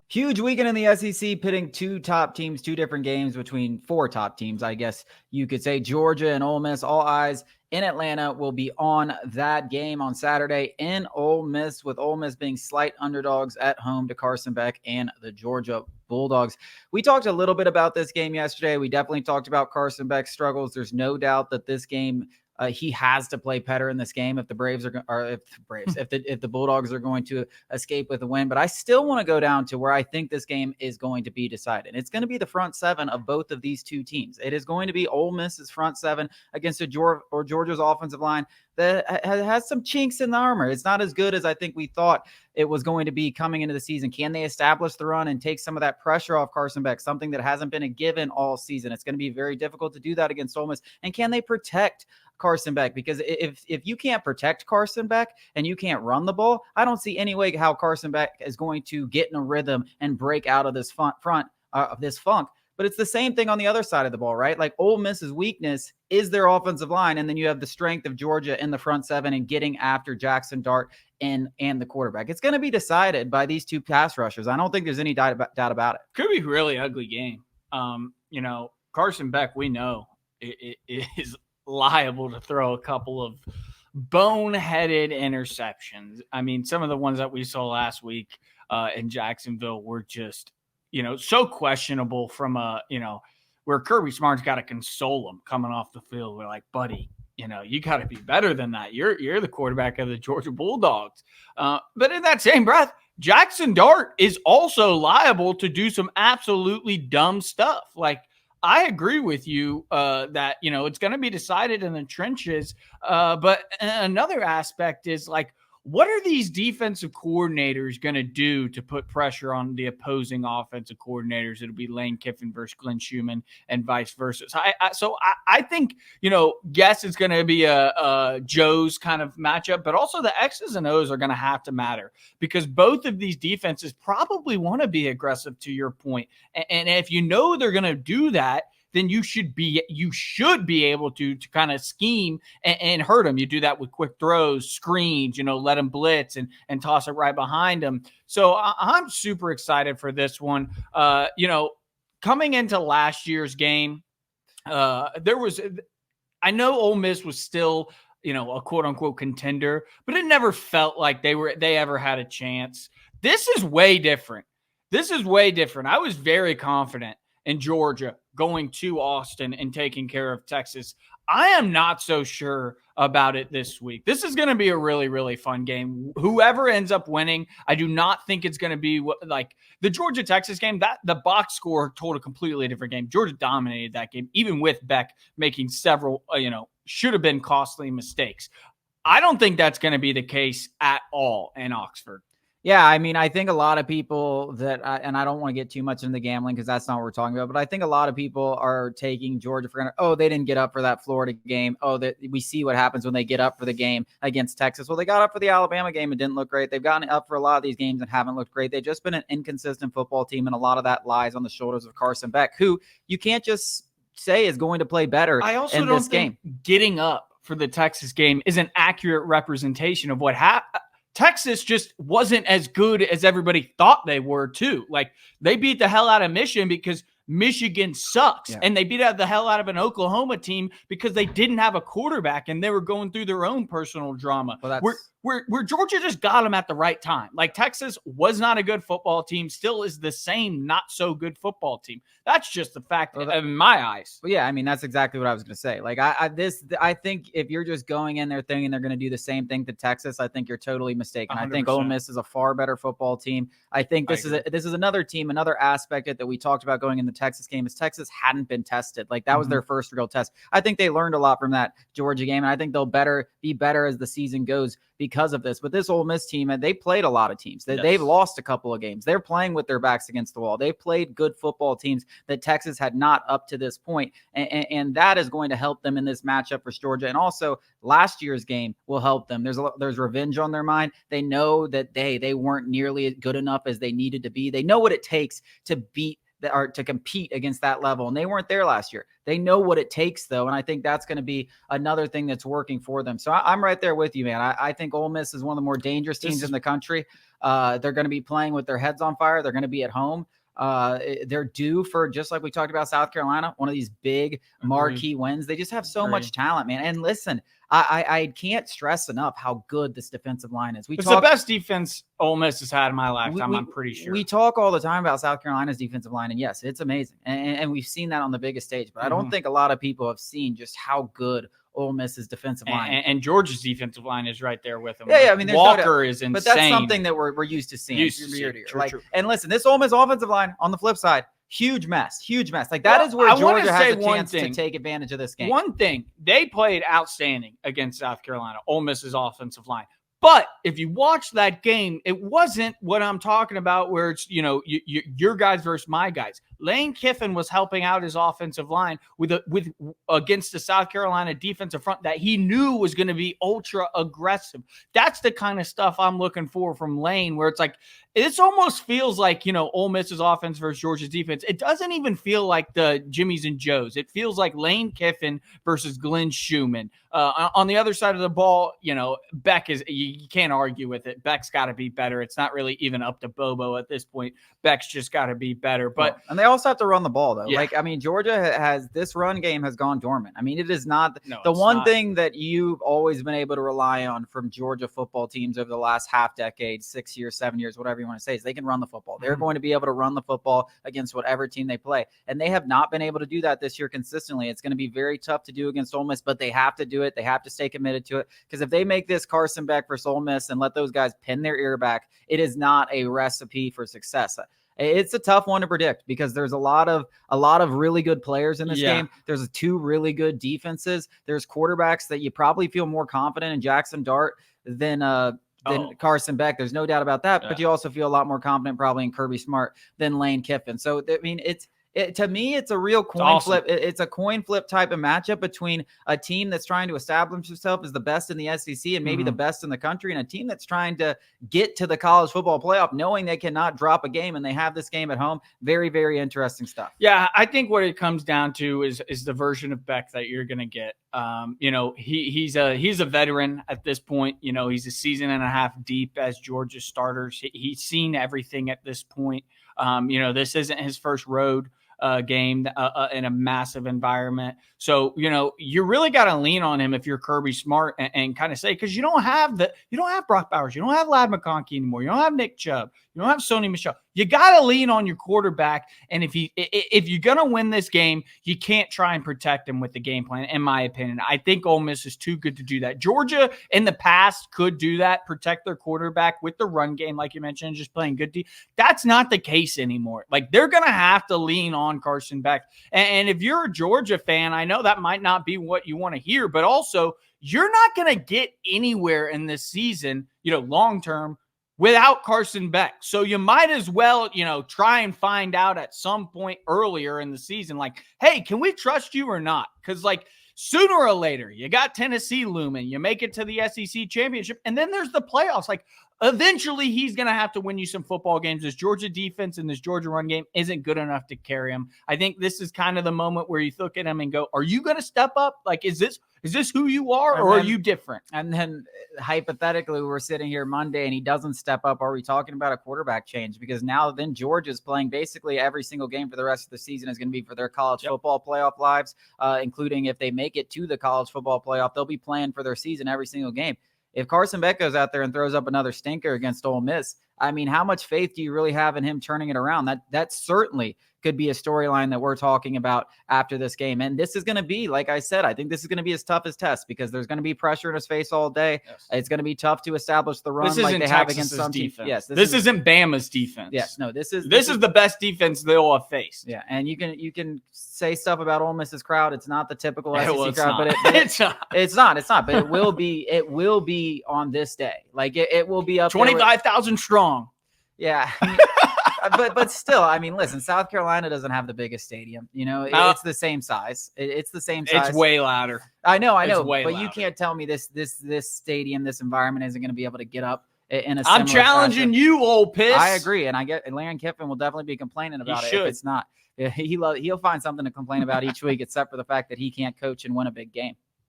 Huge weekend in the SEC, pitting two top teams, two different games between four top teams, I guess you could say. Georgia and Ole Miss. All eyes in Atlanta will be on that game on Saturday in Ole Miss, with Ole Miss being slight underdogs at home to Carson Beck and the Georgia Bulldogs. We talked a little bit about this game yesterday. We definitely talked about Carson Beck's struggles. There's no doubt that this game, he has to play better in this game if the Braves are, or if the Bulldogs are going to escape with a win. But I still want to go down to where I think this game is going to be decided. It's going to be the front seven of both of these two teams. It is going to be Ole Miss's front seven against Georgia's offensive line that has some chinks in the armor. It's not as good as I think we thought it was going to be coming into the season. Can they establish the run and take some of that pressure off Carson Beck, something that hasn't been a given all season? It's going to be very difficult to do that against Ole Miss. And can they protect Carson Beck? Because if you can't protect Carson Beck and you can't run the ball, I don't see any way how Carson Beck is going to get in a rhythm and break out of this front of this funk. But it's the same thing on the other side of the ball, right? Like Ole Miss's weakness is their offensive line, and then you have the strength of Georgia in the front seven and getting after Jackson Dart and the quarterback. It's going to be decided by these two pass rushers. I don't think there's any doubt about it. Could be a really ugly game. Carson Beck, we know it is liable to throw a couple of boneheaded interceptions. I mean, some of the ones that we saw last week in Jacksonville were just, so questionable from where Kirby Smart's got to console him coming off the field. We're like, buddy, you got to be better than that. You're the quarterback of the Georgia Bulldogs. But in that same breath, Jackson Dart is also liable to do some absolutely dumb stuff. Like, I agree with you that, it's going to be decided in the trenches. But another aspect is like, what are these defensive coordinators going to do to put pressure on the opposing offensive coordinators? It'll be Lane Kiffin versus Glenn Schumann and vice versa. So I think, yes, it's going to be a Joe's kind of matchup, but also the X's and O's are going to have to matter because both of these defenses probably want to be aggressive, to your point. And if they're going to do that, then you should be able to kind of scheme and hurt them. You do that with quick throws, screens, let them blitz and toss it right behind them. So I'm super excited for this one. Coming into last year's game, I know Ole Miss was still, a quote unquote contender, but it never felt like they ever had a chance. This is way different. I was very confident in Georgia going to Austin and taking care of Texas. I am not so sure about it this week. This is going to be a really, really fun game. Whoever ends up winning, I do not think it's going to be like the Georgia-Texas game. That the box score told a completely different game. Georgia dominated that game, even with Beck making several, should have been costly mistakes. I don't think that's going to be the case at all in Oxford. Yeah, I mean, I think a lot of people and I don't want to get too much into the gambling because that's not what we're talking about, but I think a lot of people are taking Georgia for granted. Oh, they didn't get up for that Florida game. Oh, we see what happens when they get up for the game against Texas. Well, they got up for the Alabama game and didn't look great. They've gotten up for a lot of these games and haven't looked great. They've just been an inconsistent football team, and a lot of that lies on the shoulders of Carson Beck, who you can't just say is going to play better I also in don't this think game. Getting up for the Texas game is an accurate representation of what happened. Texas just wasn't as good as everybody thought they were, too. Like, they beat the hell out of Michigan because Michigan sucks. Yeah. And they beat the hell out of an Oklahoma team because they didn't have a quarterback and they were going through their own personal drama. Well, where Georgia just got them at the right time. Like, Texas was not a good football team, still is the same not so good football team. That's just the fact in my eyes. Well, yeah, I mean, that's exactly what I was going to say. Like, I think if you're just going in there thinking they're going to do the same thing to Texas, I think you're totally mistaken. 100%. I think Ole Miss is a far better football team. I think this is another team, another aspect that we talked about going in the Texas game is Texas hadn't been tested. Like, that was their first real test. I think they learned a lot from that Georgia game, and I think they'll be better as the season goes because of this. But this Ole Miss team, they played a lot of teams. They've lost a couple of games. They're playing with their backs against the wall. They've played good football teams that Texas had not up to this point. And that is going to help them in this matchup for Georgia. And also last year's game will help them. There's revenge on their mind. They know that they weren't nearly good enough as they needed to be. They know what it takes to beat that are to compete against that level. And they weren't there last year. They know what it takes, though. And I think that's going to be another thing that's working for them. So I'm right there with you, man. I think Ole Miss is one of the more dangerous teams in the country. They're going to be playing with their heads on fire. They're going to be at home. They're due for, just like we talked about South Carolina, one of these big marquee wins. They just have so much talent, man. And listen, I can't stress enough how good this defensive line is. It's the best defense Ole Miss has had in my lifetime, I'm pretty sure. We talk all the time about South Carolina's defensive line, and yes, it's amazing. And we've seen that on the biggest stage. But I don't think a lot of people have seen just how good Ole Miss's defensive line. And Georgia's defensive line is right there with them. Yeah, I mean, Walker is insane. But that's something that we're used to seeing. True. And listen, this Ole Miss offensive line on the flip side, huge mess. Like that is where Georgia has a chance to take advantage of this game. One thing, they played outstanding against South Carolina, Ole Miss's offensive line. But if you watch that game, it wasn't what I'm talking about where it's, your guys versus my guys. Lane Kiffin was helping out his offensive line with against the South Carolina defensive front that he knew was going to be ultra aggressive. That's the kind of stuff I'm looking for from Lane, where it's like, it almost feels like, Ole Miss's offense versus Georgia's defense. It doesn't even feel like the Jimmies and Joes. It feels like Lane Kiffin versus Glenn Schumann. On the other side of the ball, Beck is, you can't argue with it. Beck's got to be better. It's not really even up to Bobo at this point. Beck's just got to be better. But and they also have to run the ball, though. Yeah. Georgia has, this run game has gone dormant. I mean, it is not the one thing that you've always been able to rely on from Georgia football teams over the last half decade, 6 years, 7 years, whatever you want to say, is they can run the football. They're going to be able to run the football against whatever team they play. And they have not been able to do that this year consistently. It's going to be very tough to do against Ole Miss, but they have to do it. They have to stay committed to it, because if they make this Carson Beck versus Ole Miss and let those guys pin their ear back, it is not a recipe for success. It's a tough one to predict because there's a lot of really good players in this game. There's two really good defenses. There's quarterbacks that you probably feel more confident in, Jackson Dart than Carson Beck. There's no doubt about that. But you also feel a lot more confident probably in Kirby Smart than Lane Kiffin. So, I mean, to me, it's a real coin flip. It's a coin flip type of matchup between a team that's trying to establish itself as the best in the SEC and maybe the best in the country, and a team that's trying to get to the college football playoff, knowing they cannot drop a game, and they have this game at home. Very, very interesting stuff. Yeah, I think what it comes down to is the version of Beck that you're going to get. He's a veteran at this point. He's a season and a half deep as Georgia starters. He's seen everything at this point. This isn't his first road game in a massive environment. So, you really got to lean on him if you're Kirby Smart and kind of say, because you don't have Brock Bowers. You don't have Ladd McConkey anymore. You don't have Nick Chubb. You don't have Sony Michel. You got to lean on your quarterback. And if you're going to win this game, you can't try and protect him with the game plan, in my opinion. I think Ole Miss is too good to do that. Georgia in the past could do that, protect their quarterback with the run game, like you mentioned, just playing good. That's not the case anymore. Like, they're going to have to lean on Carson Beck. And if you're a Georgia fan, I know that might not be what you want to hear, but also you're not going to get anywhere in this season, long-term, without Carson Beck. So you might as well, try and find out at some point earlier in the season, like, hey, can we trust you or not? Because, sooner or later, you got Tennessee looming. You make it to the SEC championship, and then there's the playoffs. Eventually, he's going to have to win you some football games. This Georgia defense and this Georgia run game isn't good enough to carry him. I think this is kind of the moment where you look at him and go, are you going to step up? Is this who you are, or are you different? And then hypothetically, we're sitting here Monday and he doesn't step up. Are we talking about a quarterback change? Because now then Georgia's playing basically every single game for the rest of the season is going to be for their college football playoff lives, including if they make it to the college football playoff, they'll be playing for their season every single game. If Carson Beck goes out there and throws up another stinker against Ole Miss, I mean, how much faith do you really have in him turning it around? That certainly could be a storyline that we're talking about after this game. And this is going to be, like I said, I think this is going to be his toughest test because there's going to be pressure in his face all day. Yes. It's going to be tough to establish the run like they have against some teams. Yes, this isn't Bama's defense. Yes, no, this is the best defense they'll have faced. Yeah, and you can say stuff about Ole Miss's crowd. It's not the typical SEC crowd, but it's not. But it will be. It will be on this day. It will be up 25,000 strong. Yeah. But still, I mean, listen, South Carolina doesn't have the biggest stadium. It's the same size. It's the same size. It's way louder. I know. But you can't tell me this stadium, this environment isn't going to be able to get up in a I'm similar challenging fashion. you, old piss. I agree, and Lane Kiffin will definitely be complaining about it if it's not. He'll find something to complain about each week, except for the fact that he can't coach and win a big game.